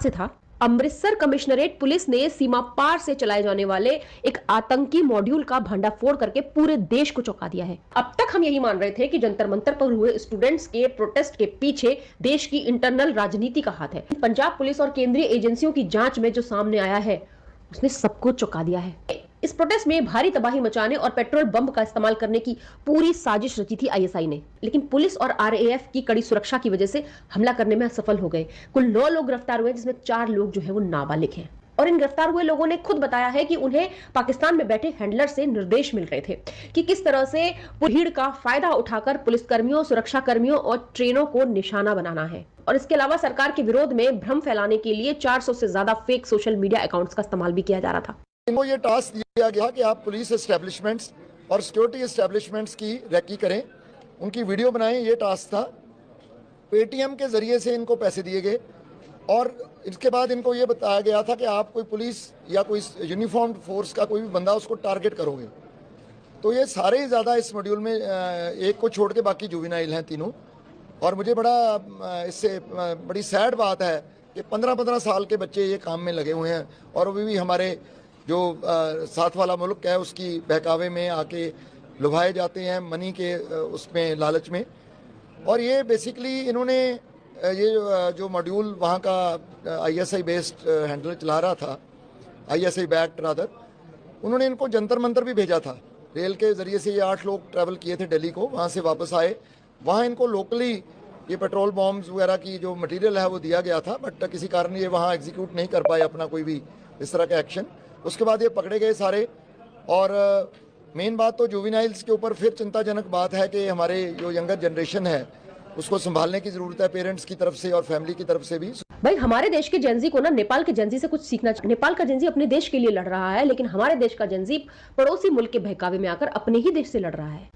से था। Amritsar commissionerate police ने सीमा पार से चलाए जाने वाले एक आतंकी मॉड्यूल का भंडाफोड़ करके पूरे देश को चौंका दिया है। अब तक हम यही मान रहे थे कि जंतर मंतर पर हुए स्टूडेंट्स के प्रोटेस्ट के पीछे देश की इंटरनल राजनीति का हाथ है। पंजाब पुलिस और केंद्रीय एजेंसियों की जांच में जो सामने आया है उसने सबको चौंका दिया है। इस प्रोटेस्ट में भारी तबाही मचाने और पेट्रोल बम का इस्तेमाल करने की पूरी साजिश रची थी आईएसआई ने, लेकिन पुलिस और आरएएफ की कड़ी सुरक्षा की वजह से हमला करने में असफल हो गए। कुल 9 लोग गिरफ्तार हुए, जिसमें 4 लोग जो है वो नाबालिग हैं। और इन गिरफ्तार हुए लोगों ने खुद बताया है कि उन्हें पाकिस्तान में बैठे हैंडलर से निर्देश मिल रहे थे कि किस तरह से भीड़ का फायदा उठाकर पुलिसकर्मियों, सुरक्षा कर्मियों और ट्रेनों को निशाना बनाना है। और इसके अलावा सरकार के विरोध में भ्रम फैलाने के लिए 400 से ज्यादा फेक सोशल मीडिया अकाउंट्स का इस्तेमाल भी किया जा रहा था। इनको ये टास्क दिया गया कि आप पुलिस एस्टेब्लिशमेंट्स और सिक्योरिटी एस्टेब्लिशमेंट्स की रैकी करें, उनकी वीडियो बनाएं। ये टास्क था। पेटीएम के जरिए से इनको पैसे दिए गए और इसके बाद इनको ये बताया गया था कि आप कोई पुलिस या कोई यूनिफॉर्म्ड फोर्स का कोई भी बंदा उसको टारगेट करोगे। तो ये सारे ही ज़्यादा इस मॉड्यूल में एक को छोड़ के बाकी जुवेनाइल हैं तीनों। और मुझे इससे बड़ी सैड बात है कि 15-15 साल के बच्चे ये काम में लगे हुए हैं और अभी भी हमारे जो साथ वाला मुल्क है उसकी बहकावे में आके लुभाए जाते हैं मनी के उसमें लालच में। और ये बेसिकली इन्होंने ये जो मॉड्यूल वहाँ का आईएसआई बेस्ड हैंडलर चला रहा था, आईएसआई बैक्ड रादर, उन्होंने इनको जंतर मंतर भी भेजा था। रेल के ज़रिए से ये 8 लोग ट्रैवल किए थे दिल्ली को, वहाँ से वापस आए। वहाँ इनको लोकली ये पेट्रोल बॉम्ब्स वगैरह की जो मटेरियल है वो दिया गया था, बट किसी कारण ये वहाँ एग्जीक्यूट नहीं कर पाए अपना कोई भी इस तरह का एक्शन। उसके बाद ये पकड़े गए सारे। और मेन बात तो जुवेनाइल्स के ऊपर फिर चिंताजनक बात है कि हमारे जो यंगर जनरेशन है उसको संभालने की ज़रूरत है, पेरेंट्स की तरफ से और फैमिली की तरफ से भी। भाई हमारे देश के जेंजी को ना नेपाल के जेंजी से कुछ सीखना चाहिए। नेपाल का जेंजी अपने देश के लिए लड़ रहा है, लेकिन हमारे देश का जेंजी पड़ोसी मुल्क के बहकावे में आकर अपने ही देश से लड़ रहा है।